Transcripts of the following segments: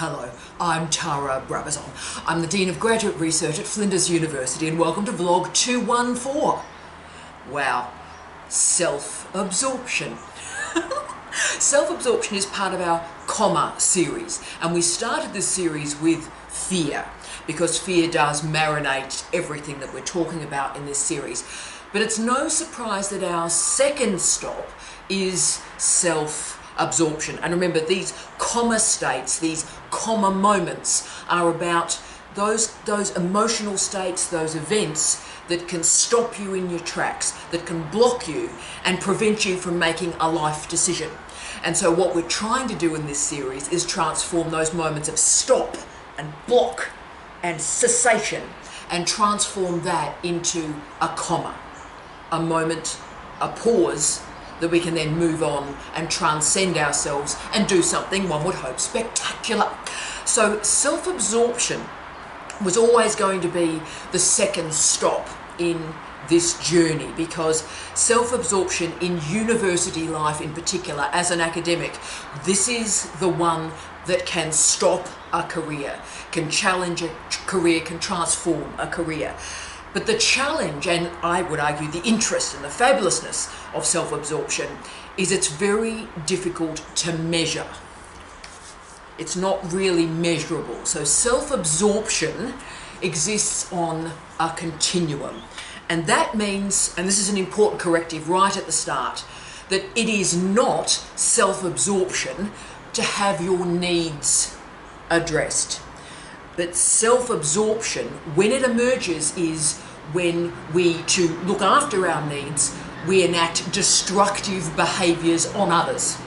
Hello, I'm Tara Brabazon. I'm the Dean of Graduate Research at Flinders University and welcome to Vlog 214. Wow, self-absorption. Self-absorption is part of our comma series, and we started this series with fear because fear does marinate everything that we're talking about in this series. But it's no surprise that our second stop is self-absorption. And remember, these comma states, these comma moments are about those emotional states, those events that can stop you in your tracks, that can block you and prevent you from making a life decision. And so what we're trying to do in this series is transform those moments of stop and block and cessation and transform that into a comma, a moment, a pause that we can then move on and transcend ourselves and do something, one would hope, spectacular. So self-absorption was always going to be the second stop in this journey, because self-absorption in university life in particular, as an academic, this is the one that can stop a career, can challenge a career, can transform a career. But the challenge, and I would argue the interest and the fabulousness of self-absorption, is it's very difficult to measure. It's not really measurable. So self-absorption exists on a continuum. And that means, and this is an important corrective right at the start, that it is not self-absorption to have your needs addressed. But self-absorption, when it emerges, is when we, to look after our needs, we enact destructive behaviours on others.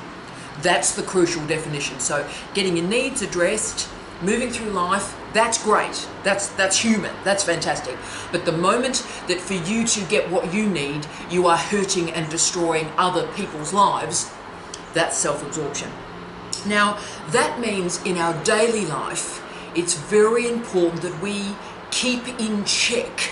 That's the crucial definition. So getting your needs addressed, moving through life, that's great. That's human. That's fantastic. But the moment that for you to get what you need, you are hurting and destroying other people's lives, that's self-absorption. Now, that means in our daily life, it's very important that we keep in check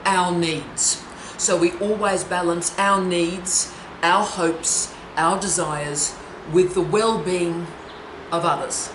our needs. So we always balance our needs, our hopes, our desires with the well-being of others.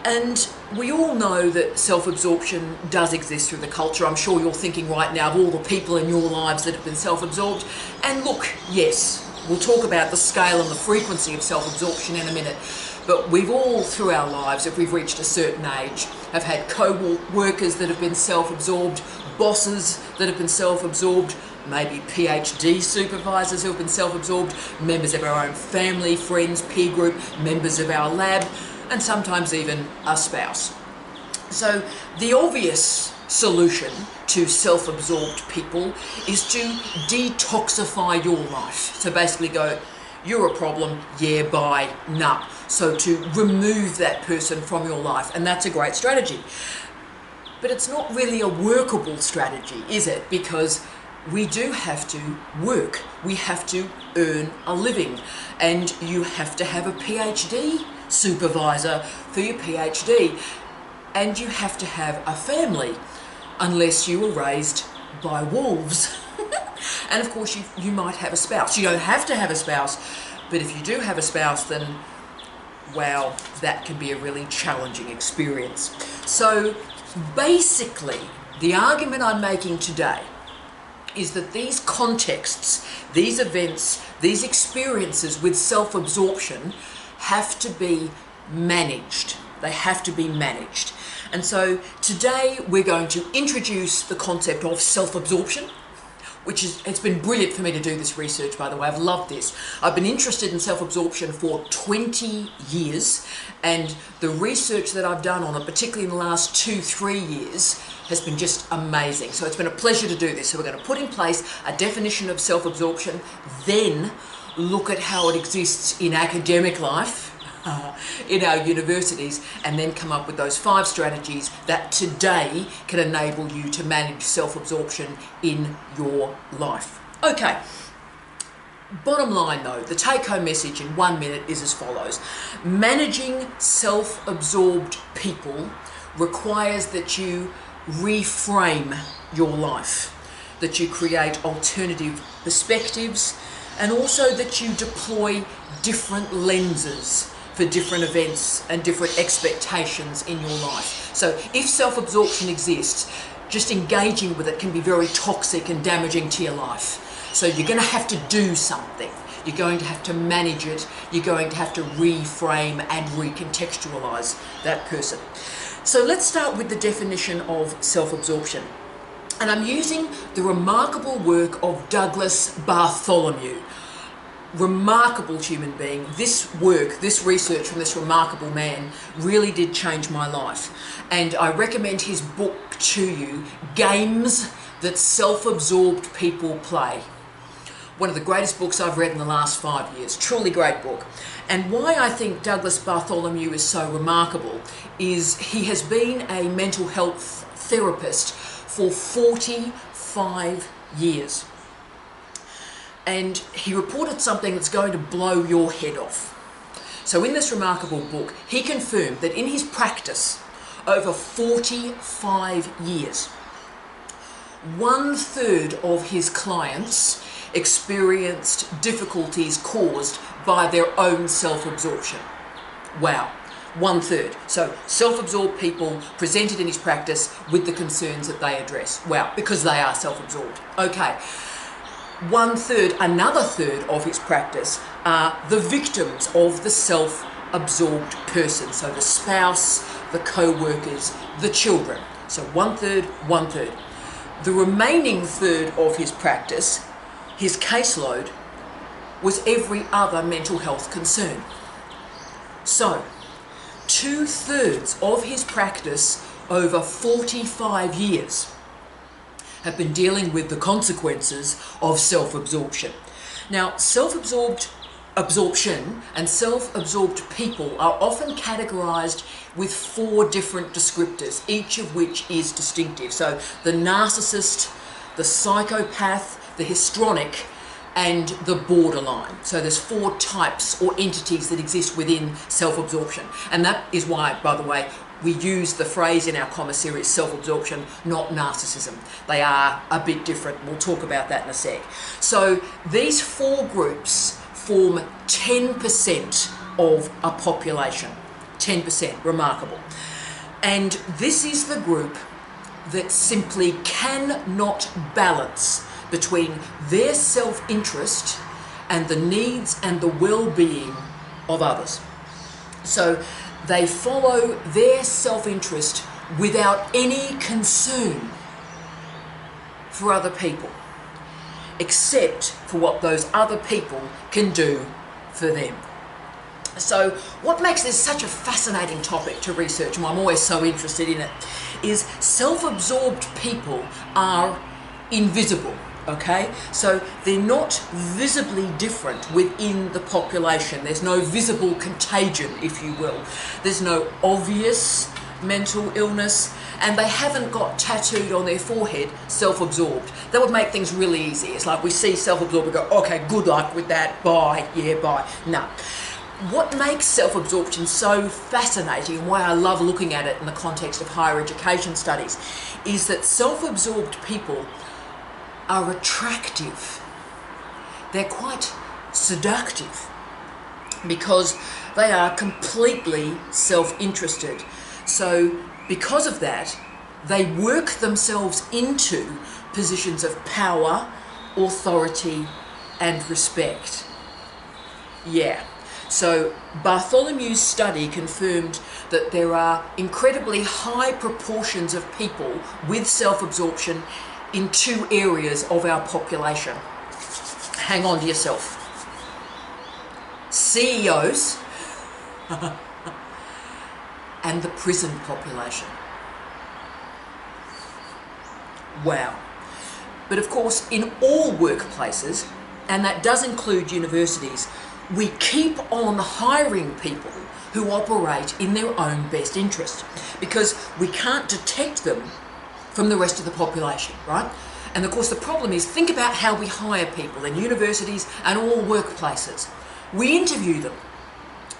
And we all know that self-absorption does exist through the culture. I'm sure you're thinking right now of all the people in your lives that have been self-absorbed. And look, yes, we'll talk about the scale and the frequency of self-absorption in a minute. But we've all, through our lives, if we've reached a certain age, have had co-workers that have been self-absorbed, bosses that have been self-absorbed, maybe PhD supervisors who have been self-absorbed, members of our own family, friends, peer group, members of our lab, and sometimes even a spouse. So the obvious solution to self-absorbed people is to detoxify your life. So basically go, you're a problem, yeah, bye, nah. So to remove that person from your life, and that's a great strategy. But it's not really a workable strategy, is it? Because we do have to work. We have to earn a living. And you have to have a PhD supervisor for your PhD. And you have to have a family, unless you were raised by wolves. And of course, you might have a spouse. You don't have to have a spouse, but if you do have a spouse, then wow, that can be a really challenging experience. So basically, the argument I'm making today is that these contexts, these events, these experiences with self-absorption have to be managed. They have to be managed. And so today we're going to introduce the concept of self-absorption, which is, it's been brilliant for me to do this research, by the way. I've loved this. I've been interested in self-absorption for 20 years, and the research that I've done on it, particularly in the last 2-3 years, has been just amazing. So it's been a pleasure to do this. So we're going to put in place a definition of self-absorption, then look at how it exists in academic life, in our universities, and then come up with those 5 strategies that today can enable you to manage self-absorption in your life. Okay, bottom line though, the take-home message in 1 minute is as follows. Managing self-absorbed people requires that you reframe your life, that you create alternative perspectives, and also that you deploy different lenses for different events and different expectations in your life. So if self-absorption exists, just engaging with it can be very toxic and damaging to your life. So you're going to have to do something. You're going to have to manage it. You're going to have to reframe and recontextualize that person. So let's start with the definition of self-absorption. And I'm using the remarkable work of Douglas Bartholomew. Remarkable human being. This work, this research from this remarkable man really did change my life. And I recommend his book to you, Games That Self-Absorbed People Play. One of the greatest books I've read in the last 5 years. Truly great book. And why I think Douglas Bartholomew is so remarkable is he has been a mental health therapist for 45 years. And he reported something that's going to blow your head off. So in this remarkable book, he confirmed that in his practice over 45 years, 1/3 of his clients experienced difficulties caused by their own self-absorption. Wow, 1/3. So self-absorbed people presented in his practice with the concerns that they address. Wow, because they are self-absorbed. Okay. 1/3, another third of his practice are the victims of the self-absorbed person. So the spouse, the co-workers, the children. So 1/3, 1/3. The remaining third of his practice, his caseload, was every other mental health concern. So 2/3 of his practice over 45 years have been dealing with the consequences of self-absorption. Now, absorption and self-absorbed people are often categorized with 4 different descriptors, each of which is distinctive. So the narcissist, the psychopath, the histrionic, and the borderline. So there's 4 types or entities that exist within self-absorption. And that is why, by the way, we use the phrase in our comma series, self-absorption, not narcissism. They are a bit different. We'll talk about that in a sec. So these 4 groups form 10% of a population. 10%, remarkable. And this is the group that simply cannot balance between their self-interest and the needs and the well-being of others. So they follow their self-interest without any concern for other people, except for what those other people can do for them. So what makes this such a fascinating topic to research, and I'm always so interested in it, is self-absorbed people are invisible. Okay, so they're not visibly different within the population. There's no visible contagion, if you will. There's no obvious mental illness, and they haven't got tattooed on their forehead self-absorbed. That would make things really easy. It's like we see self-absorbed and go, okay, good luck with that, bye, yeah, bye. No. What makes self-absorption so fascinating, and why I love looking at it in the context of higher education studies, is that self-absorbed people are attractive. They're quite seductive because they are completely self-interested. So because of that, they work themselves into positions of power, authority, and respect. Yeah. So Bartholomew's study confirmed that there are incredibly high proportions of people with self-absorption in 2 areas of our population. Hang on to yourself. CEOs and the prison population. Wow. But of course, in all workplaces, and that does include universities, we keep on hiring people who operate in their own best interest because we can't detect them from the rest of the population, right? And of course the problem is, think about how we hire people in universities and all workplaces. We interview them.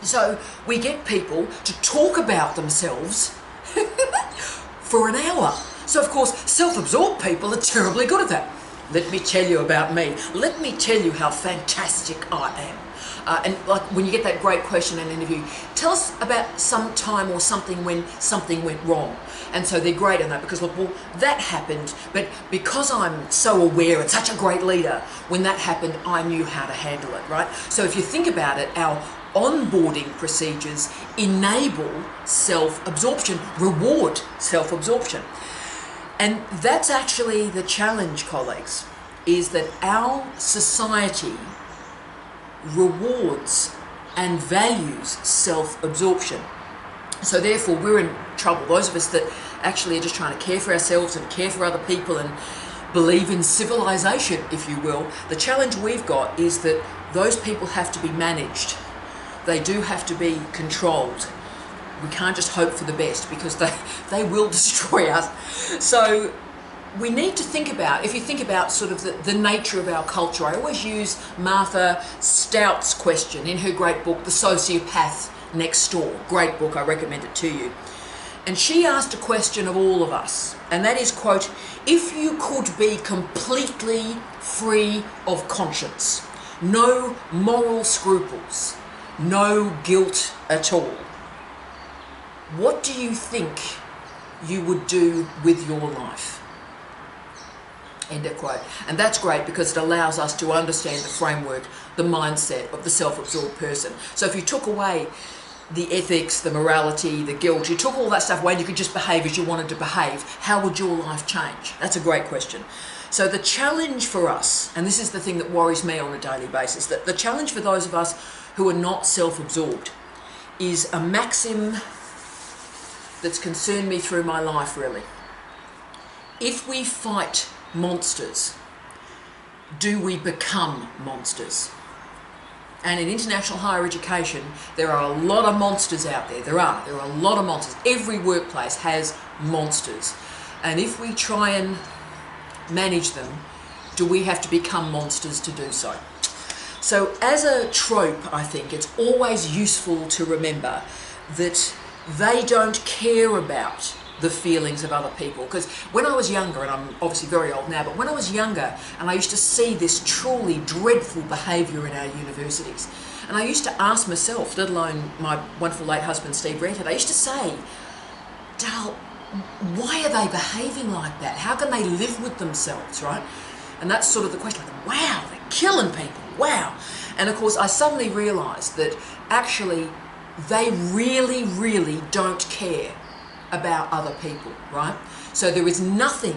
So we get people to talk about themselves for an hour. So of course self-absorbed people are terribly good at that. Let me tell you about me. Let me tell you how fantastic I am. And like when you get that great question in an interview, tell us about some time or something when something went wrong. And so they're great on that because, look, well, that happened, but because I'm so aware and such a great leader, when that happened, I knew how to handle it, right? So if you think about it, our onboarding procedures enable self-absorption, reward self-absorption. And that's actually the challenge, colleagues, is that our society rewards and values self-absorption. So therefore we're in trouble. Those of us that actually are just trying to care for ourselves and care for other people and believe in civilization, if you will, the challenge we've got is that those people have to be managed. They do have to be controlled. We can't just hope for the best because they will destroy us. So we need to think about, if you think about sort of the nature of our culture, I always use Martha Stout's question in her great book, The Sociopath Next Door. Great book, I recommend it to you. And she asked a question of all of us, and that is, quote, if you could be completely free of conscience, no moral scruples, no guilt at all, what do you think you would do with your life? End of quote. And that's great because it allows us to understand the framework, the mindset of the self-absorbed person. So if you took away the ethics, the morality, the guilt, you took all that stuff away and you could just behave as you wanted to behave, how would your life change? That's a great question. So the challenge for us, and this is the thing that worries me on a daily basis, that the challenge for those of us who are not self-absorbed is a maxim that's concerned me through my life, really. If we fight monsters, do we become monsters? And in international higher education, there are a lot of monsters out there. There are a lot of monsters. Every workplace has monsters. And if we try and manage them, do we have to become monsters to do so? So as a trope, I think it's always useful to remember that they don't care about the feelings of other people. Because when I was younger, and I'm obviously very old now, but when I was younger and I used to see this truly dreadful behaviour in our universities, and I used to ask myself, let alone my wonderful late husband Steve Redhead, I used to say, Dale, why are they behaving like that? How can they live with themselves, right? And that's sort of the question, like, wow, they're killing people, wow. And of course I suddenly realised that actually they really, really don't care about other people, right? So there is nothing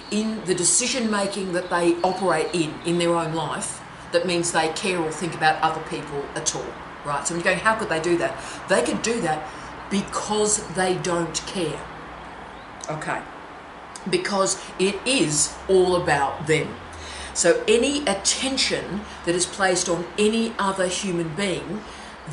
in the decision making that they operate in their own life that means they care or think about other people at all, right? So when you're going, how could they do that? They could do that because they don't care, okay? Because it is all about them. So any attention that is placed on any other human being,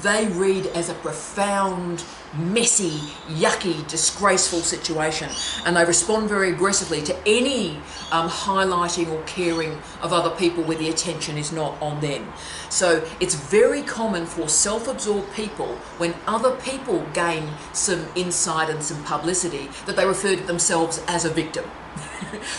they read as a profound, messy, yucky, disgraceful situation, and they respond very aggressively to any highlighting or caring of other people where the attention is not on them. So it's very common for self-absorbed people, when other people gain some insight and some publicity, that they refer to themselves as a victim.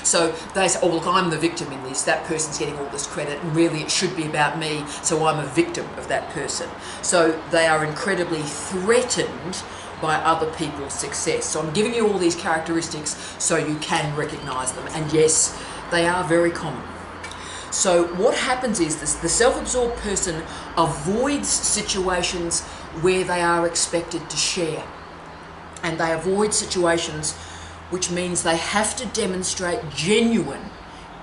So they say, oh look, I'm the victim in this, that person's getting all this credit, and really it should be about me, so I'm a victim of that person. So they are incredibly threatened by other people's success. So I'm giving you all these characteristics so you can recognise them, and yes, they are very common. So what happens is this, the self-absorbed person avoids situations where they are expected to share, and they avoid situations which means they have to demonstrate genuine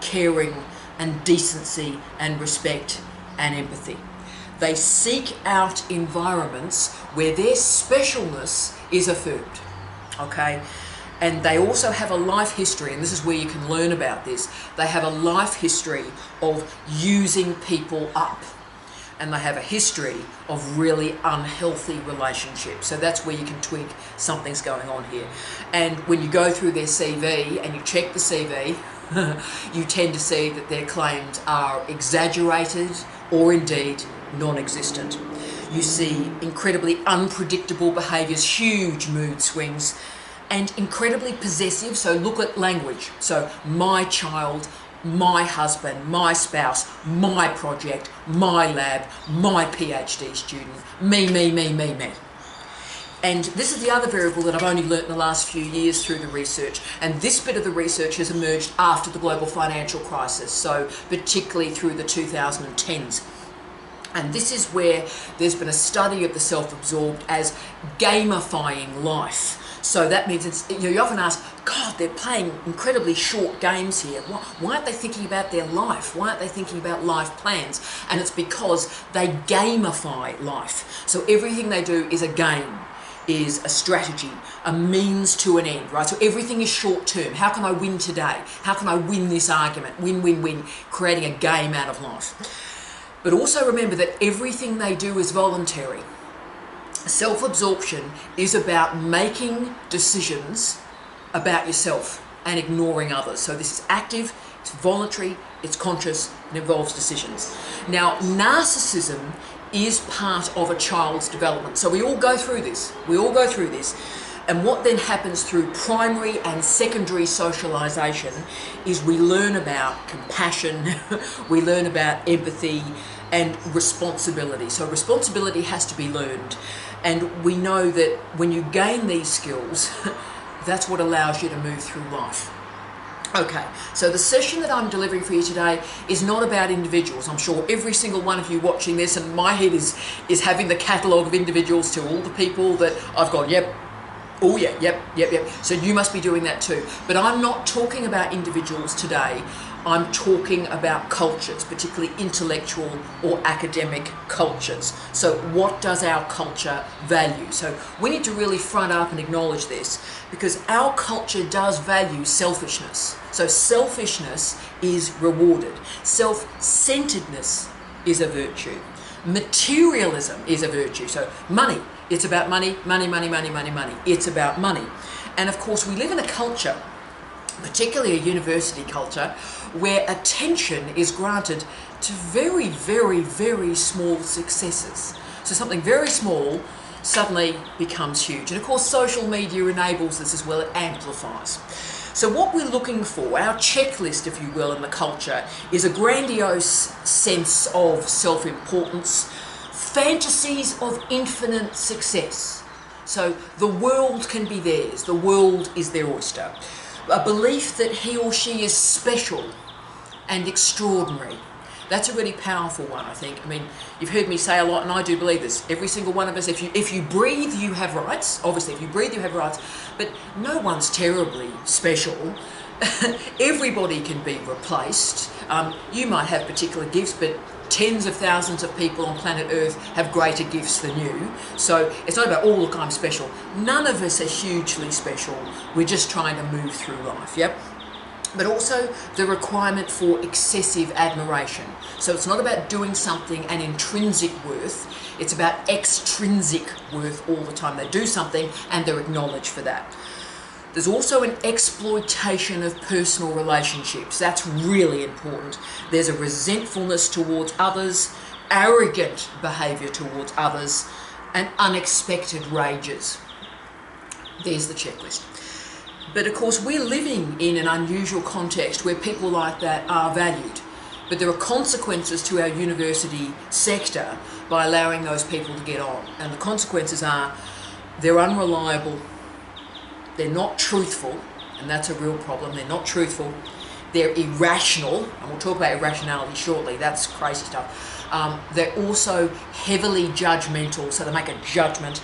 caring and decency and respect and empathy. They seek out environments where their specialness is affirmed, okay? And they also have a life history, and this is where you can learn about this. They have a life history of using people up, and they have a history of really unhealthy relationships. So that's where you can twig something's going on here. And when you go through their CV and you check the CV, you tend to see that their claims are exaggerated or indeed non-existent. You see incredibly unpredictable behaviours, huge mood swings, and incredibly possessive. So look at language. So my child, my husband, my spouse, my project, my lab, my PhD student, me, me, me, me, me. And this is the other variable that I've only learnt in the last few years through the research. And this bit of the research has emerged after the global financial crisis, so particularly through the 2010s. And this is where there's been a study of the self-absorbed as gamifying life. So that means it's, you often ask, God, they're playing incredibly short games here. Why aren't they thinking about their life? Why aren't they thinking about life plans? And it's because they gamify life. So everything they do is a game, is a strategy, a means to an end, right? So everything is short term. How can I win today? How can I win this argument? Win, win, win, creating a game out of life. But also remember that everything they do is voluntary. Self-absorption is about making decisions about yourself and ignoring others. So this is active, it's voluntary, it's conscious, and involves decisions. Now, narcissism is part of a child's development. So we all go through this. We all go through this. And what then happens through primary and secondary socialization is we learn about compassion, we learn about empathy and responsibility. So responsibility has to be learned. And we know that when you gain these skills, that's what allows you to move through life. Okay, so the session that I'm delivering for you today is not about individuals. I'm sure every single one of you watching this, and my head is having the catalogue of individuals to all the people that I've gone, yep, oh yeah, yep. So you must be doing that too. But I'm not talking about individuals today. I'm talking about cultures, particularly intellectual or academic cultures. So what does our culture value? So we need to really front up and acknowledge this, because our culture does value selfishness. So selfishness is rewarded. Self-centeredness is a virtue. Materialism is a virtue. So money, it's about money, money, money, money, money, money. It's about money. And of course we live in a culture, particularly a university culture, where attention is granted to very, very, very small successes. So something very small suddenly becomes huge. And of course social media enables this as well, it amplifies. So what we're looking for, our checklist, if you will, in the culture, is a grandiose sense of self-importance, fantasies of infinite success. So the world can be theirs, the world is their oyster. A belief that he or she is special and extraordinary. That's a really powerful one, I think. I mean, you've heard me say a lot, and I do believe this. Every single one of us, if you breathe, you have rights. Obviously, if you breathe, you have rights. But no one's terribly special. Everybody can be replaced. You might have particular gifts, but tens of thousands of people on planet Earth have greater gifts than you. So it's not about, oh, look, I'm special. None of us are hugely special. We're just trying to move through life, yep? But also the requirement for excessive admiration. So it's not about doing something and intrinsic worth, it's about extrinsic worth all the time. They do something and they're acknowledged for that. There's also an exploitation of personal relationships. That's really important. There's a resentfulness towards others, arrogant behaviour towards others, and unexpected rages. There's the checklist. But of course we're living in an unusual context where people like that are valued. But there are consequences to our university sector by allowing those people to get on. And the consequences are they're unreliable, they're not truthful, and that's a real problem. They're not truthful, they're irrational, and we'll talk about irrationality shortly, that's crazy stuff. They're also heavily judgmental, so they make a judgment.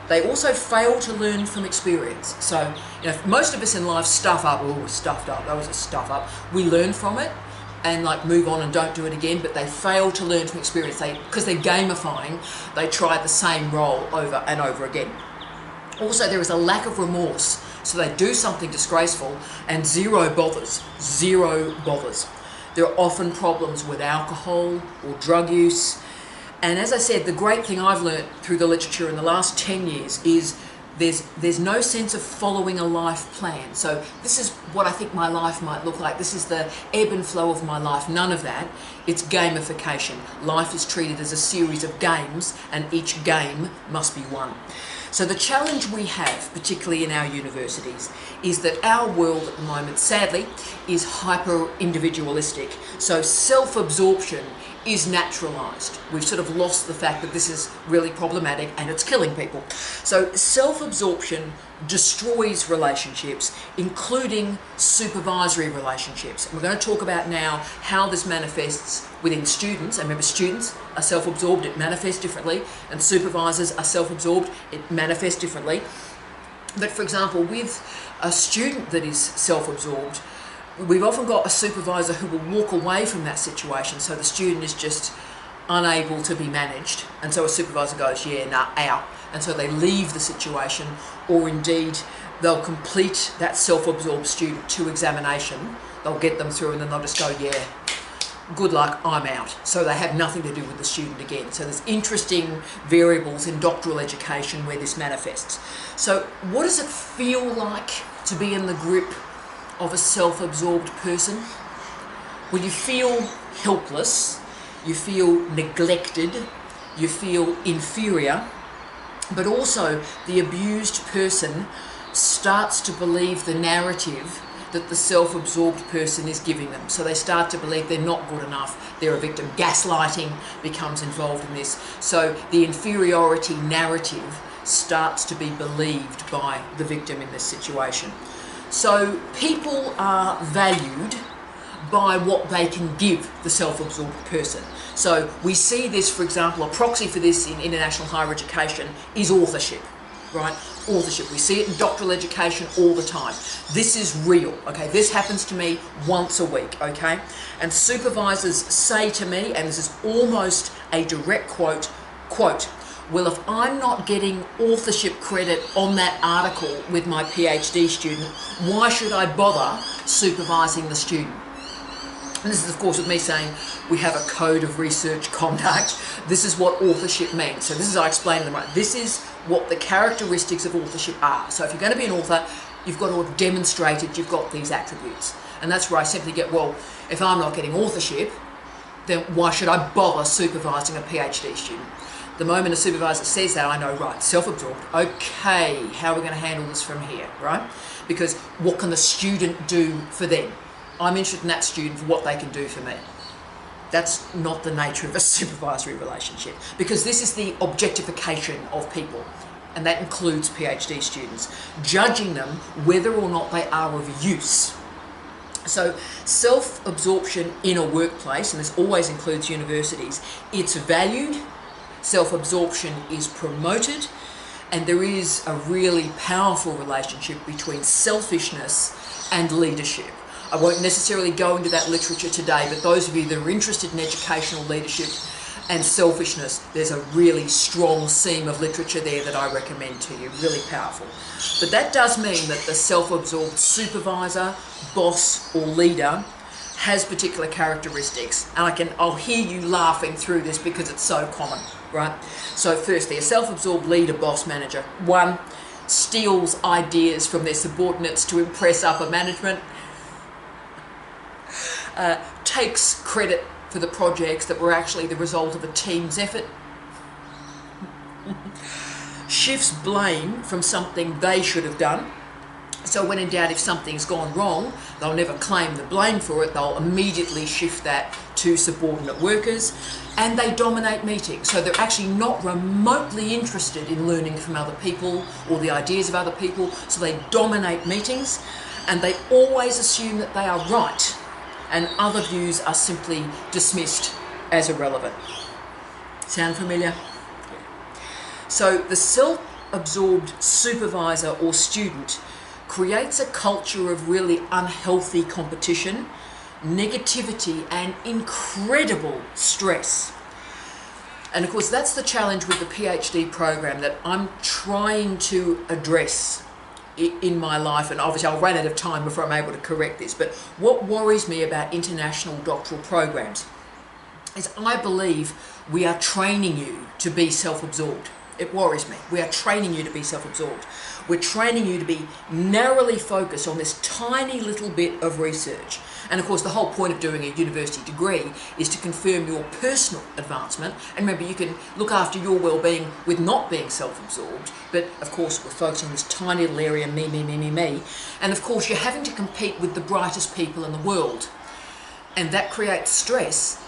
They also fail to learn from experience. So, most of us in life stuff up. Oh, stuffed up. That was a stuff up. We learn from it and move on and don't do it again. But they fail to learn from experience. Because they're gamifying, they try the same role over and over again. Also, there is a lack of remorse. So they do something disgraceful and zero bothers. Zero bothers. There are often problems with alcohol or drug use. And as I said, the great thing I've learnt through the literature in the last 10 years is there's no sense of following a life plan. So this is what I think my life might look like. This is the ebb and flow of my life. None of that. It's gamification. Life is treated as a series of games, and each game must be won. So the challenge we have, particularly in our universities, is that our world at the moment, sadly, is hyper-individualistic. So self-absorption is naturalised. We've sort of lost the fact that this is really problematic and it's killing people. So self-absorption destroys relationships, including supervisory relationships. And we're going to talk about now how this manifests within students. And remember, students are self-absorbed, it manifests differently, and supervisors are self-absorbed, it manifests differently. But for example, with a student that is self-absorbed, we've often got a supervisor who will walk away from that situation, so the student is just unable to be managed, and so a supervisor goes, yeah, nah, out, and so they leave the situation, or indeed they'll complete that self-absorbed student to examination, they'll get them through, and then they'll just go, yeah, good luck, I'm out. So they have nothing to do with the student again. So there's interesting variables in doctoral education where this manifests. So what does it feel like to be in the grip of a self-absorbed person? Well, you feel helpless, you feel neglected, you feel inferior, but also the abused person starts to believe the narrative that the self-absorbed person is giving them. So they start to believe they're not good enough, they're a victim. Gaslighting becomes involved in this. So the inferiority narrative starts to be believed by the victim in this situation. So people are valued by what they can give the self-absorbed person. So we see this, for example, a proxy for this in international higher education is authorship, right? Authorship. We see it in doctoral education all the time. This is real, okay? This happens to me once a week, okay? And supervisors say to me, and this is almost a direct quote, well, if I'm not getting authorship credit on that article with my PhD student, why should I bother supervising the student? And this is, of course, with me saying we have a code of research conduct. This is what authorship means. So this is, I explain to them, right? This is what the characteristics of authorship are. So if you're going to be an author, you've got to have demonstrated you've got these attributes. And that's where I simply get, well, if I'm not getting authorship, then why should I bother supervising a PhD student? The moment a supervisor says that, I know, right, self-absorbed. Okay, how are we going to handle this from here, right? Because what can the student do for them? I'm interested in that student for what they can do for me. That's not the nature of a supervisory relationship, because this is the objectification of people, and that includes PhD students, judging them whether or not they are of use. So self-absorption in a workplace, and this always includes universities, it's valued, self-absorption is promoted, and there is a really powerful relationship between selfishness and leadership. I won't necessarily go into that literature today, but those of you that are interested in educational leadership and selfishness, there's a really strong seam of literature there that I recommend to you, really powerful. But that does mean that the self-absorbed supervisor, boss or leader has particular characteristics. And I'll hear you laughing through this because it's so common, right? So firstly, a self-absorbed leader, boss, manager. One, steals ideas from their subordinates to impress upper management. Takes credit for the projects that were actually the result of a team's effort. Shifts blame from something they should have done. So when in doubt, if something's gone wrong, they'll never claim the blame for it. They'll immediately shift that to subordinate workers, and they dominate meetings. So they're actually not remotely interested in learning from other people or the ideas of other people. So they dominate meetings, and they always assume that they are right, and other views are simply dismissed as irrelevant. Sound familiar? So the self-absorbed supervisor or student creates a culture of really unhealthy competition, negativity, and incredible stress. And of course, that's the challenge with the PhD program that I'm trying to address in my life, and obviously I'll run out of time before I'm able to correct this, but what worries me about international doctoral programs is I believe we are training you to be self-absorbed. It worries me. We are training you to be self-absorbed. We're training you to be narrowly focused on this tiny little bit of research. And of course, the whole point of doing a university degree is to confirm your personal advancement. And remember, you can look after your well-being with not being self-absorbed. But of course, we're focusing on this tiny little area, me, me, me, me, me. And of course, you're having to compete with the brightest people in the world. And that creates stress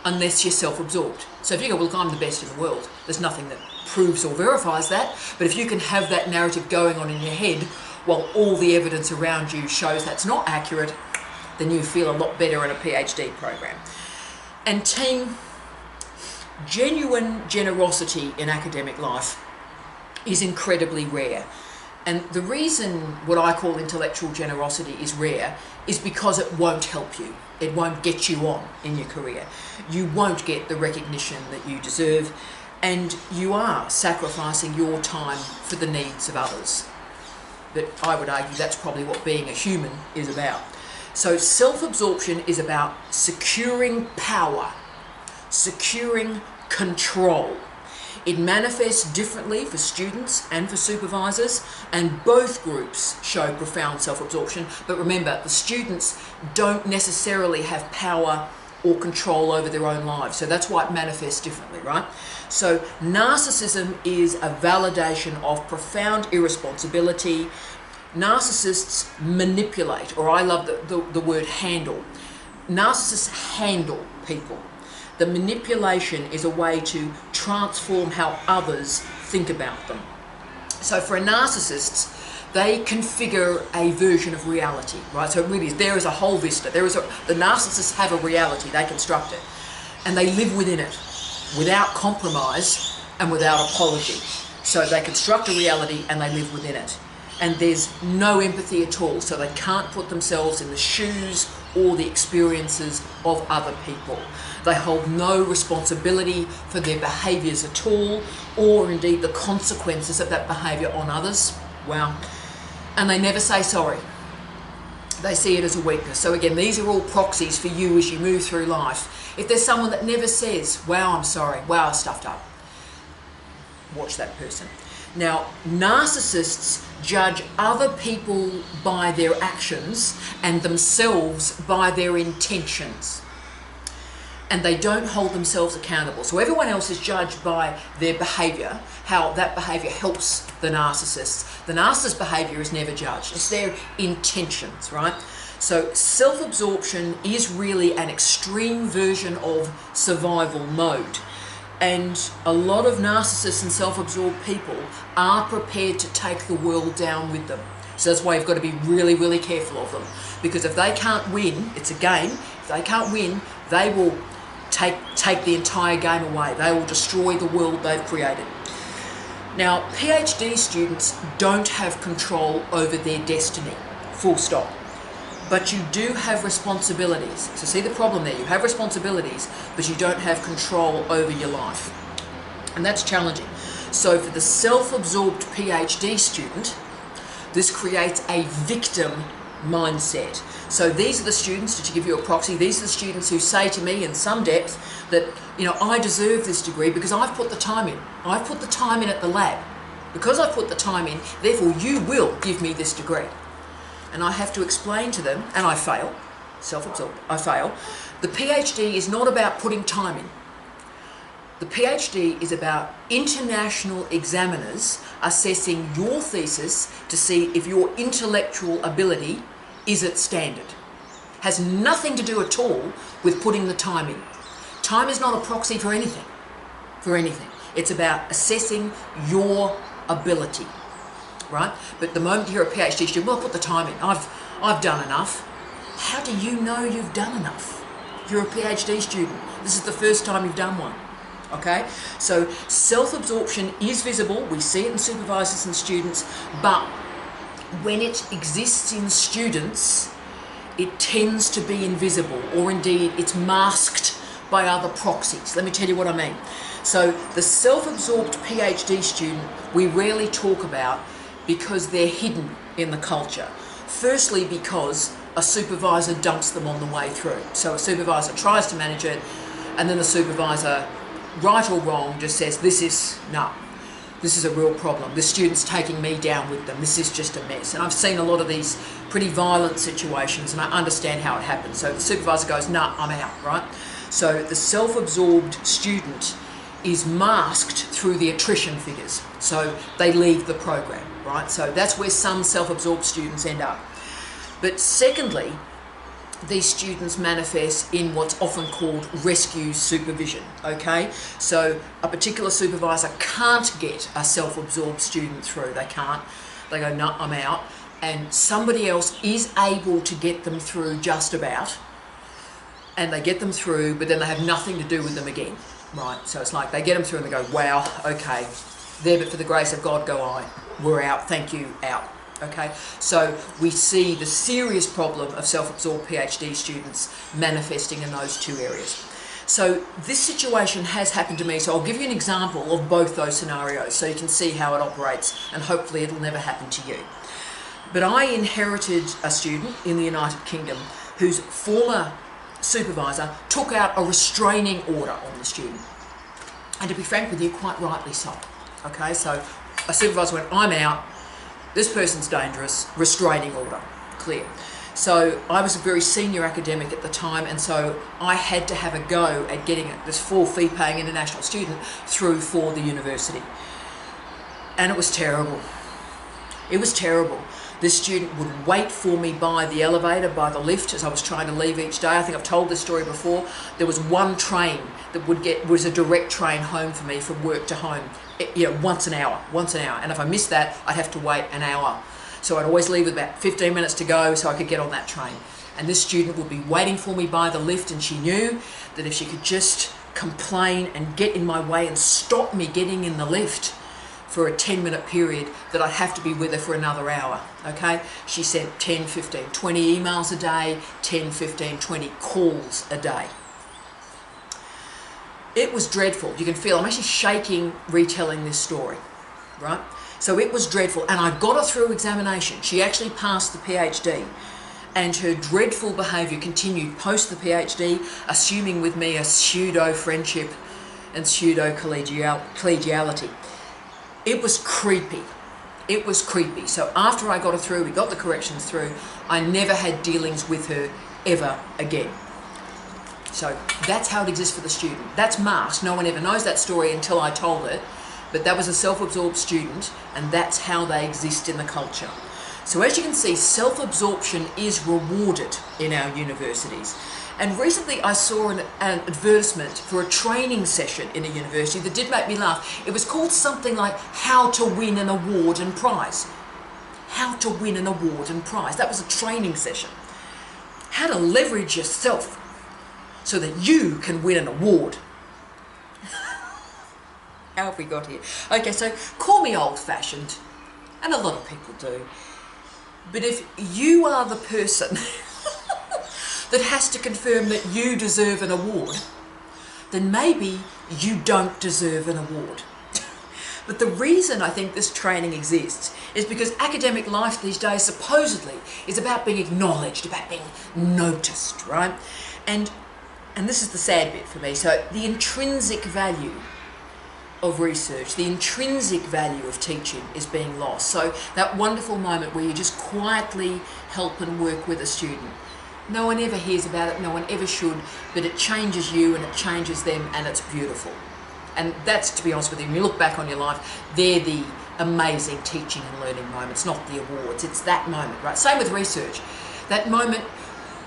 unless you're self-absorbed. So if you go, well, look, I'm the best in the world, there's nothing that proves or verifies that. But if you can have that narrative going on in your head while all the evidence around you shows that's not accurate, then you feel a lot better in a PhD program. And team, genuine generosity in academic life is incredibly rare. And the reason what I call intellectual generosity is rare is because it won't help you. It won't get you on in your career. You won't get the recognition that you deserve, and you are sacrificing your time for the needs of others. But I would argue that's probably what being a human is about. So self-absorption is about securing power, securing control. It manifests differently for students and for supervisors, and both groups show profound self-absorption. But remember, the students don't necessarily have power or control over their own lives. So that's why it manifests differently, right? So narcissism is a validation of profound irresponsibility. Narcissists manipulate, or I love the word handle. Narcissists handle people. The manipulation is a way to transform how others think about them. So for narcissists, they configure a version of reality, right? So it really is, there is a whole vista. The narcissists have a reality, they construct it, and they live within it without compromise and without apology. So they construct a reality and they live within it. And there's no empathy at all, so they can't put themselves in the shoes or the experiences of other people. They hold no responsibility for their behaviours at all, or indeed the consequences of that behaviour on others. Wow. And they never say sorry. They see it as a weakness. So again, these are all proxies for you as you move through life. If there's someone that never says, wow, I'm sorry, wow, I stuffed up, watch that person. Now, narcissists judge other people by their actions and themselves by their intentions. And they don't hold themselves accountable. So everyone else is judged by their behaviour, how that behaviour helps the narcissist. The narcissist behaviour is never judged. It's their intentions, right? So self-absorption is really an extreme version of survival mode. And a lot of narcissists and self-absorbed people are prepared to take the world down with them. So that's why you've got to be really, really careful of them. Because if they can't win, it's a game. If they can't win, they will take the entire game away. They will destroy the world they've created. Now, PhD students don't have control over their destiny, full stop. But you do have responsibilities. So see the problem there, you have responsibilities, but you don't have control over your life. And that's challenging. So for the self-absorbed PhD student, this creates a victim mindset. So these are the students, to give you a proxy, these are the students who say to me in some depth that, you know, I deserve this degree because I've put the time in. I've put the time in at the lab. Because I've put the time in, therefore you will give me this degree. And I have to explain to them, and I fail, self-absorbed, I fail. The PhD is not about putting time in. The PhD is about international examiners assessing your thesis to see if your intellectual ability is at standard. Has nothing to do at all with putting the time in. Time is not a proxy for anything, It's about assessing your ability, right? But the moment you're a PhD student, well, I put the time in, I've done enough. How do you know you've done enough? You're a PhD student. This is the first time you've done one. Okay, so self-absorption is visible. We see it in supervisors and students, but when it exists in students, it tends to be invisible, or indeed it's masked by other proxies. Let me tell you what I mean. So the self-absorbed PhD student we rarely talk about because they're hidden in the culture. Firstly, because a supervisor dumps them on the way through. So a supervisor tries to manage it, and then the supervisor, right or wrong, just says, this is no. this is a real problem. This student's taking me down with them. This is just a mess. And I've seen a lot of these pretty violent situations, and I understand how it happens. So the supervisor goes, nah, I'm out, right? So the self-absorbed student is masked through the attrition figures. So they leave the program, right? So that's where some self-absorbed students end up. But secondly, these students manifest in what's often called rescue supervision, okay? So a particular supervisor can't get a self-absorbed student through. They can't. They go, no, I'm out. And somebody else is able to get them through just about, and they get them through, but then they have nothing to do with them again, right? So it's like they get them through and they go, wow, okay, there but for the grace of God go I. We're out, thank you, out. Okay, so we see the serious problem of self-absorbed PhD students manifesting in those two areas. So this situation has happened to me, so I'll give you an example of both those scenarios so you can see how it operates, and hopefully it'll never happen to you. But I inherited a student in the United Kingdom whose former supervisor took out a restraining order on the student. And to be frank with you, quite rightly so. Okay, so a supervisor went, I'm out. This person's dangerous, restraining order, clear. So I was a very senior academic at the time, and so I had to have a go at getting this full fee-paying international student through for the university. And it was terrible. It was terrible. This student would wait for me by the elevator, by the lift, as I was trying to leave each day. I think I've told this story before. There was one train that was a direct train home for me from work to home, once an hour. And if I missed that, I'd have to wait an hour. So I'd always leave with about 15 minutes to go so I could get on that train. And this student would be waiting for me by the lift, and she knew that if she could just complain and get in my way and stop me getting in the lift for a 10-minute period, that I'd have to be with her for another hour, okay? She sent 10, 15, 20 emails a day, 10, 15, 20 calls a day. It was dreadful. You can feel, I'm actually shaking retelling this story, right? So it was dreadful, and I got her through examination. She actually passed the PhD, and her dreadful behaviour continued post the PhD, assuming with me a pseudo-friendship and pseudo-collegiality. It was creepy. It was creepy. So after I got her through, we got the corrections through, I never had dealings with her ever again. So that's how it exists for the student. That's masked. No one ever knows that story until I told it. But that was a self-absorbed student, and that's how they exist in the culture. So as you can see, self-absorption is rewarded in our universities. And recently I saw an advertisement for a training session in a university that did make me laugh. It was called something like How to Win an Award and Prize. How to Win an Award and Prize. That was a training session. How to leverage yourself so that you can win an award. How have we got here? Okay, so call me old-fashioned, and a lot of people do. But if you are the person that has to confirm that you deserve an award, then maybe you don't deserve an award. But the reason I think this training exists is because academic life these days supposedly is about being acknowledged, about being noticed, right? And this is the sad bit for me. So the intrinsic value of research, the intrinsic value of teaching is being lost. So that wonderful moment where you just quietly help and work with a student. No one ever hears about it, no one ever should, but it changes you and it changes them, and it's beautiful. And that's, to be honest with you, when you look back on your life, they're the amazing teaching and learning moments, not the awards. It's that moment, right? Same with research. That moment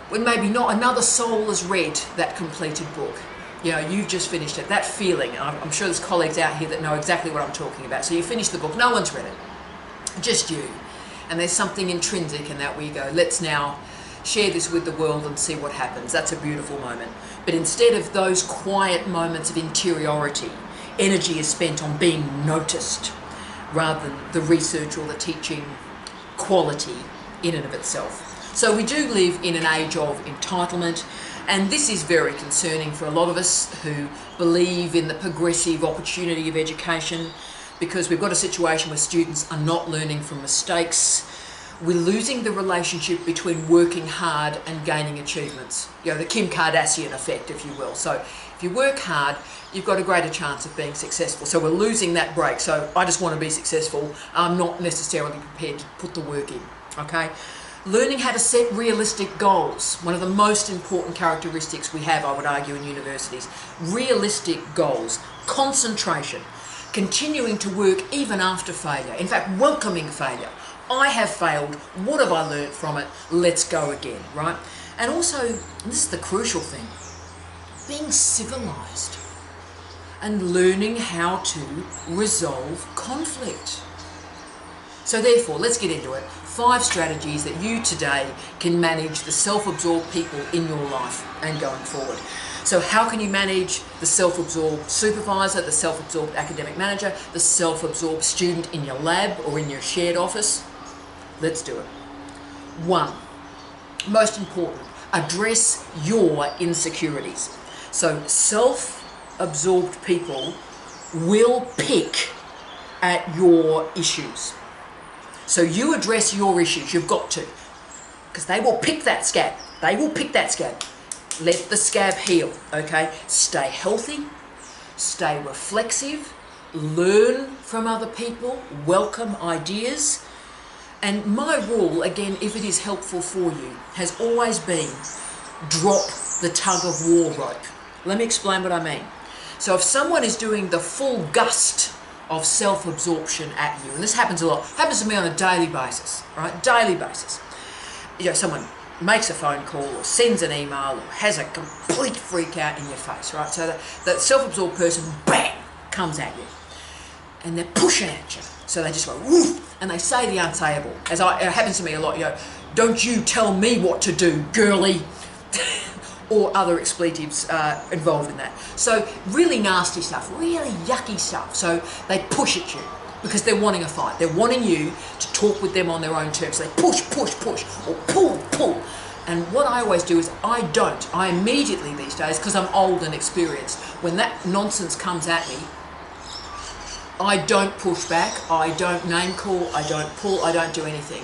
when maybe not another soul has read that completed book. You know, you've just finished it. That feeling, I'm sure there's colleagues out here that know exactly what I'm talking about. So you finish the book, no one's read it, just you. And there's something intrinsic in that where you go, let's now share this with the world and see what happens. That's a beautiful moment. But instead of those quiet moments of interiority, energy is spent on being noticed rather than the research or the teaching quality in and of itself. So we do live in an age of entitlement, and this is very concerning for a lot of us who believe in the progressive opportunity of education, because we've got a situation where students are not learning from mistakes. We're losing the relationship between working hard and gaining achievements. You know, the Kim Kardashian effect, if you will. So if If you work hard, you've got a greater chance of being successful. So we're losing that break. So I just want to be successful. I'm not necessarily prepared to put the work in, okay? Learning how to set realistic goals. One of the most important characteristics we have, I would argue, in universities. Realistic goals. Concentration. Continuing to work even after failure. In fact, welcoming failure. I have failed. What have I learned from it? Let's go again, right? And also, this is the crucial thing, being civilized and learning how to resolve conflict. So therefore, let's get into it. 5 strategies that you today can manage the self-absorbed people in your life and going forward. So how can you manage the self-absorbed supervisor, the self-absorbed academic manager, the self-absorbed student in your lab or in your shared office? Let's do it. 1, most important, address your insecurities. So self-absorbed people will pick at your issues. So you address your issues, you've got to, because they will pick that scab. They will pick that scab. Let the scab heal, okay? Stay healthy, stay reflexive, learn from other people, welcome ideas. And my rule, again, if it is helpful for you, has always been drop the tug of war rope. Let me explain what I mean. So if someone is doing the full gust of self-absorption at you, and this happens a lot, happens to me on a daily basis, right? Daily basis. You know, someone makes a phone call or sends an email or has a complete freak out in your face, right? So that self-absorbed person, bang, comes at you. And they're pushing at you. So they just go, woof, and they say the unsayable. It happens to me a lot, you know, don't you tell me what to do, girly. Or other expletives involved in that. So really nasty stuff, really yucky stuff. So they push at you because they're wanting a fight. They're wanting you to talk with them on their own terms. So they push, push, push, or pull, pull. And what I always do is I immediately these days, because I'm old and experienced, when that nonsense comes at me, I don't push back, I don't name call, I don't pull, I don't do anything.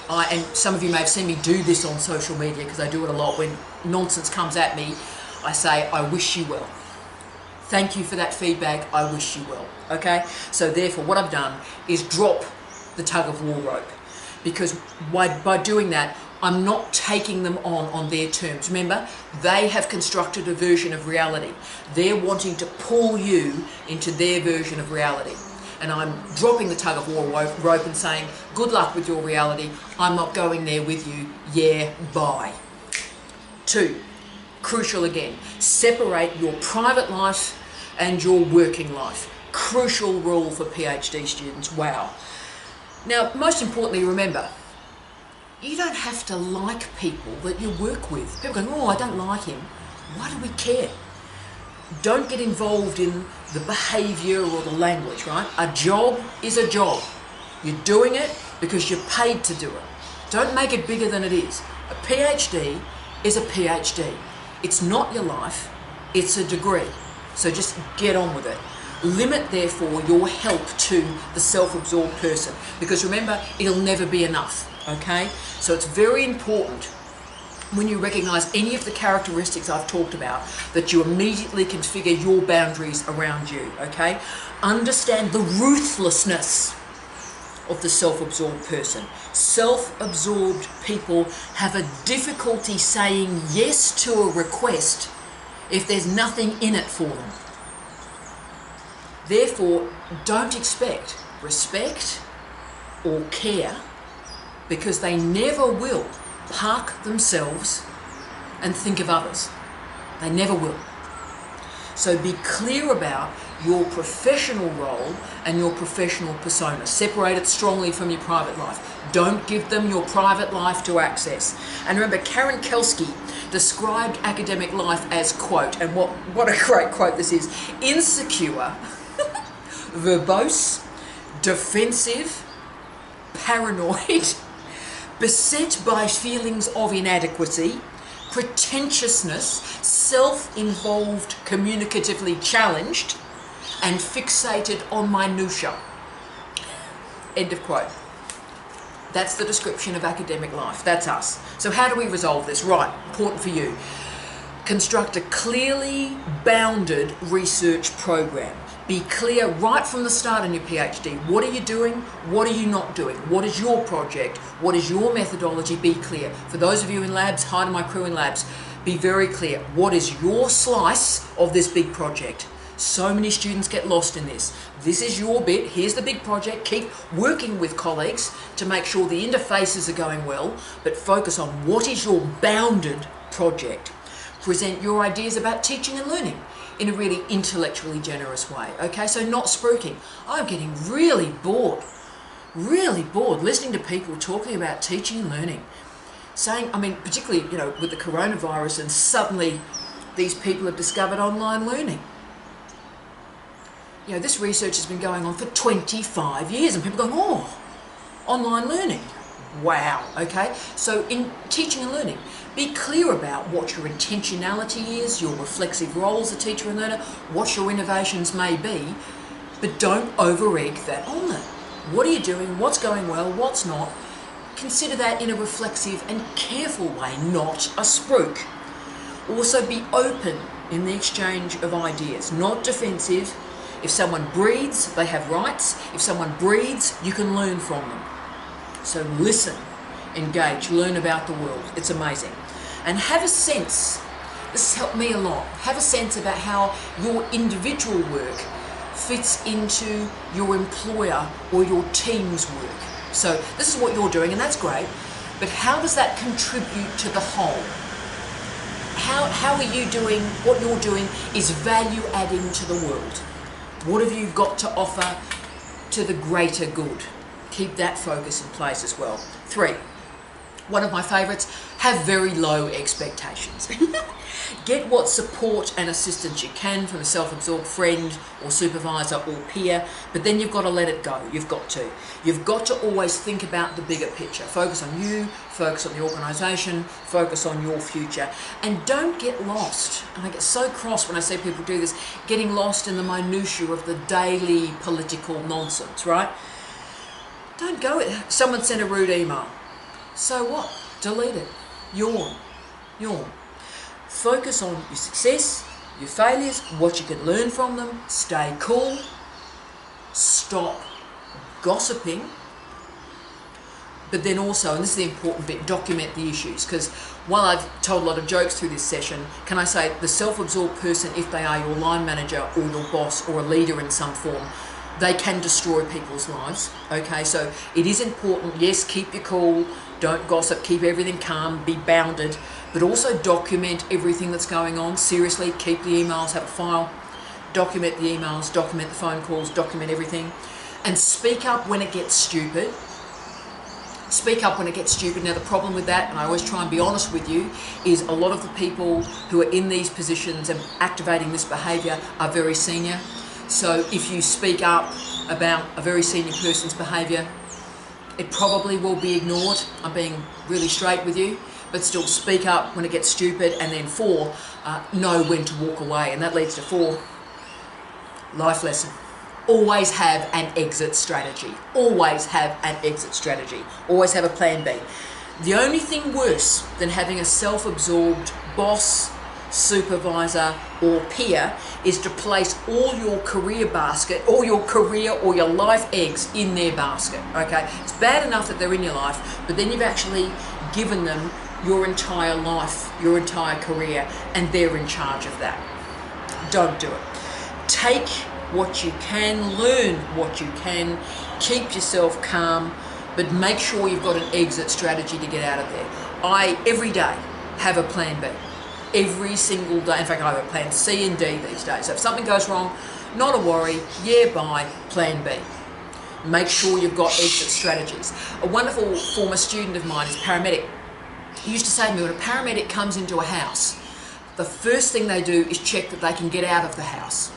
And some of you may have seen me do this on social media because I do it a lot. When nonsense comes at me, I say, I wish you well. Thank you for that feedback, I wish you well, okay? So therefore, what I've done is drop the tug of war rope, because by doing that, I'm not taking them on their terms. Remember, they have constructed a version of reality. They're wanting to pull you into their version of reality. And I'm dropping the tug of war rope and saying, good luck with your reality. I'm not going there with you. Yeah, bye. 2, crucial again, separate your private life and your working life. Crucial rule for PhD students. Wow. Now, most importantly, remember, you don't have to like people that you work with. People go, oh, I don't like him. Why do we care? Don't get involved in the behaviour or the language, right? A job is a job. You're doing it because you're paid to do it. Don't make it bigger than it is. A PhD is a PhD. It's not your life, it's a degree. So just get on with it. Limit, therefore, your help to the self-absorbed person, because remember, it'll never be enough, okay? So it's very important when you recognise any of the characteristics I've talked about, that you immediately configure your boundaries around you, okay? Understand the ruthlessness of the self-absorbed person. Self-absorbed people have a difficulty saying yes to a request if there's nothing in it for them. Therefore, don't expect respect or care, because they never will park themselves and think of others. They never will. So be clear about your professional role and your professional persona. Separate it strongly from your private life. Don't give them your private life to access. And remember, Karen Kelsky described academic life as, quote, and what a great quote this is, insecure, verbose, defensive, paranoid, beset by feelings of inadequacy, pretentiousness, self-involved, communicatively challenged, and fixated on minutiae. End of quote. That's the description of academic life. That's us. So how do we resolve this? Right, important for you. Construct a clearly bounded research program. Be clear right from the start in your PhD. What are you doing? What are you not doing? What is your project? What is your methodology? Be clear. For those of you in labs, hi to my crew in labs, be very clear. What is your slice of this big project? So many students get lost in this. This is your bit. Here's the big project. Keep working with colleagues to make sure the interfaces are going well, but focus on what is your bounded project. Present your ideas about teaching and learning in a really intellectually generous way. Okay, so not spruiking. I'm getting really bored listening to people talking about teaching and learning. Saying, I mean, particularly, you know, with the coronavirus, and suddenly these people have discovered online learning. You know, this research has been going on for 25 years and people going, oh, online learning. Wow, okay? So in teaching and learning, be clear about what your intentionality is, your reflexive role as a teacher and learner, what your innovations may be, but don't over-egg that omelette. What are you doing? What's going well? What's not? Consider that in a reflexive and careful way, not a spruik. Also be open in the exchange of ideas, not defensive. If someone breathes, they have rights. If someone breathes, you can learn from them. So listen, engage, learn about the world. It's amazing. And have a sense, this has helped me a lot, have a sense about how your individual work fits into your employer or your team's work. So this is what you're doing, and that's great, but how does that contribute to the whole? How are you doing, what you're doing is value adding to the world? What have you got to offer to the greater good? Keep that focus in place as well. 3, one of my favourites, have very low expectations. Get what support and assistance you can from a self-absorbed friend or supervisor or peer, but then you've got to let it go. You've got to. You've got to always think about the bigger picture. Focus on you, focus on the organisation, focus on your future, and don't get lost. And I get so cross when I see people do this, getting lost in the minutiae of the daily political nonsense, right? Don't go it. Someone sent a rude email. So what? Delete it. Yawn. Yawn. Focus on your success, your failures, what you can learn from them. Stay cool. Stop gossiping. But then also, and this is the important bit, document the issues. Because while I've told a lot of jokes through this session, can I say the self-absorbed person, if they are your line manager or your boss or a leader in some form, they can destroy people's lives. Okay, so it is important, yes, keep your cool, don't gossip, keep everything calm, be bounded, but also document everything that's going on. Seriously, keep the emails, have a file, document the emails, document the phone calls, document everything, and speak up when it gets stupid. Speak up when it gets stupid. Now the problem with that, and I always try and be honest with you, is a lot of the people who are in these positions and activating this behaviour are very senior. So if you speak up about a very senior person's behaviour, it probably will be ignored. I'm being really straight with you, but still speak up when it gets stupid, and then 4, know when to walk away. And that leads to 4, life lesson. Always have an exit strategy. Always have an exit strategy. Always have a plan B. The only thing worse than having a self-absorbed boss, supervisor or peer is to place all your career basket, all your career or your life eggs in their basket. Okay, it's bad enough that they're in your life, but then you've actually given them your entire life, your entire career, and they're in charge of that. Don't do it. Take what you can, learn what you can, keep yourself calm, but make sure you've got an exit strategy to get out of there. I every day have a plan B. Every single day. In fact, I have a plan C and D these days. So if something goes wrong, not a worry, yeah, bye, plan B. Make sure you've got exit strategies. A wonderful former student of mine is a paramedic. He used to say to me, when a paramedic comes into a house, the first thing they do is check that they can get out of the house.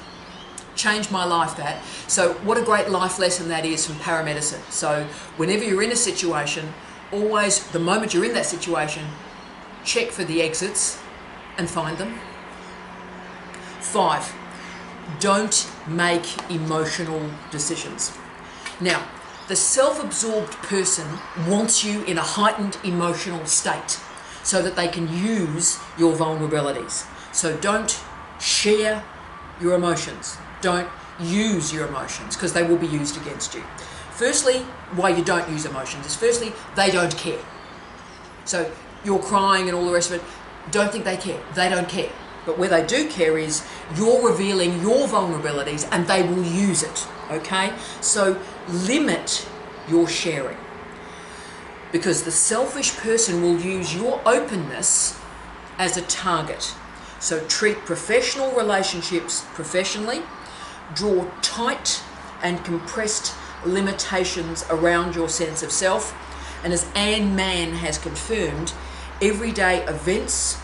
Changed my life, that. So what a great life lesson that is from paramedicine. So whenever you're in a situation, always, the moment you're in that situation, check for the exits and find them. 5, don't make emotional decisions. Now, the self-absorbed person wants you in a heightened emotional state so that they can use your vulnerabilities. So don't share your emotions. Don't use your emotions, because they will be used against you. Firstly, why you don't use emotions is, firstly, they don't care. So you're crying and all the rest of it, don't think they care. They don't care. But where they do care is you're revealing your vulnerabilities and they will use it, okay? So limit your sharing, because the selfish person will use your openness as a target. So treat professional relationships professionally, draw tight and compressed limitations around your sense of self, and as Anne Mann has confirmed, everyday events,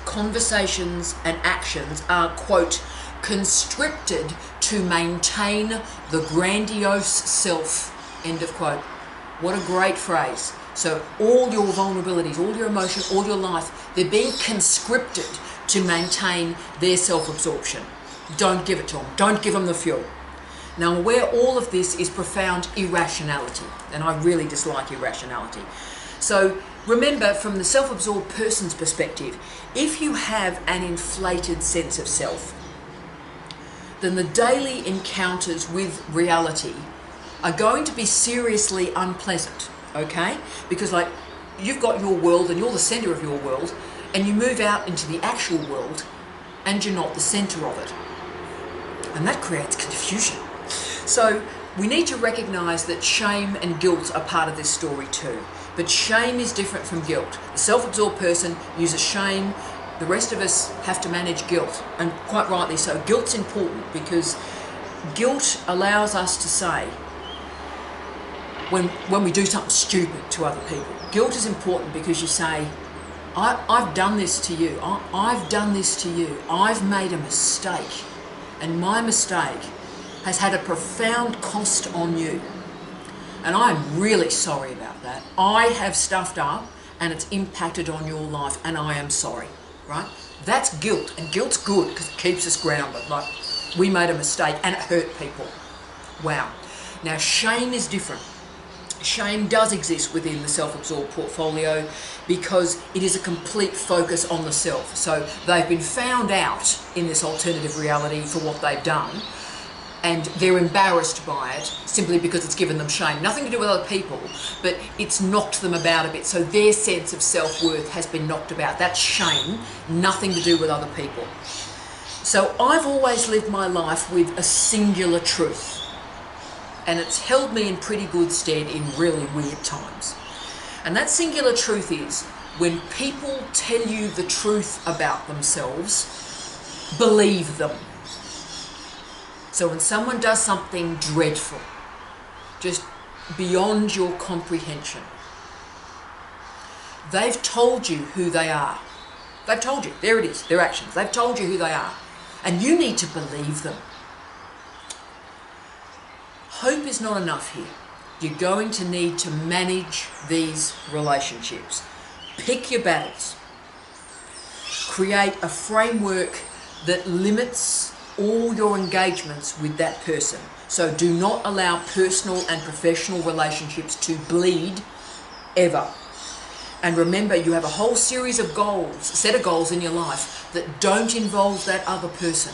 conversations and actions are, quote, conscripted to maintain the grandiose self, end of quote. What a great phrase. So all your vulnerabilities, all your emotion, all your life, they're being conscripted to maintain their self-absorption. Don't give it to them. Don't give them the fuel. Now, I'm aware all of this is profound irrationality, and I really dislike irrationality. So remember, from the self-absorbed person's perspective, if you have an inflated sense of self, then the daily encounters with reality are going to be seriously unpleasant, okay? Because like, you've got your world and you're the center of your world, and you move out into the actual world and you're not the center of it. And that creates confusion. So we need to recognize that shame and guilt are part of this story too. But shame is different from guilt. The self-absorbed person uses shame. The rest of us have to manage guilt, and quite rightly so. Guilt's important because guilt allows us to say, when we do something stupid to other people, guilt is important because you say, I've done this to you. I've done this to you. I've made a mistake, and my mistake has had a profound cost on you. And I'm really sorry about that. I have stuffed up and it's impacted on your life, and I am sorry, right? That's guilt, and guilt's good because it keeps us grounded. Like, we made a mistake and it hurt people. Wow. Now, shame is different. Shame does exist within the self-absorbed portfolio because it is a complete focus on the self. So they've been found out in this alternative reality for what they've done, and they're embarrassed by it simply because it's given them shame. Nothing to do with other people, but it's knocked them about a bit. So their sense of self-worth has been knocked about. That's shame, nothing to do with other people. So I've always lived my life with a singular truth, and it's held me in pretty good stead in really weird times. And that singular truth is, when people tell you the truth about themselves, believe them. So when someone does something dreadful, just beyond your comprehension, they've told you who they are. They've told you. There it is, their actions. They've told you who they are. And you need to believe them. Hope is not enough here. You're going to need to manage these relationships. Pick your battles. Create a framework that limits all your engagements with that person. So do not allow personal and professional relationships to bleed ever. And remember, you have a whole series of goals, set of goals in your life that don't involve that other person.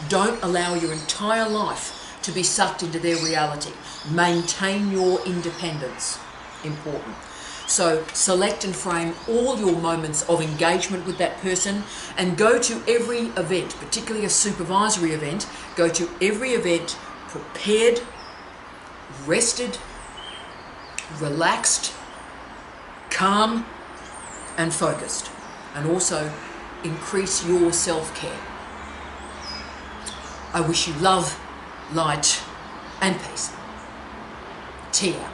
Don't allow your entire life to be sucked into their reality. Maintain your independence. Important. So select and frame all your moments of engagement with that person, and go to every event, particularly a supervisory event, go to every event prepared, rested, relaxed, calm and focused, and also increase your self-care. I wish you love, light and peace. Tia.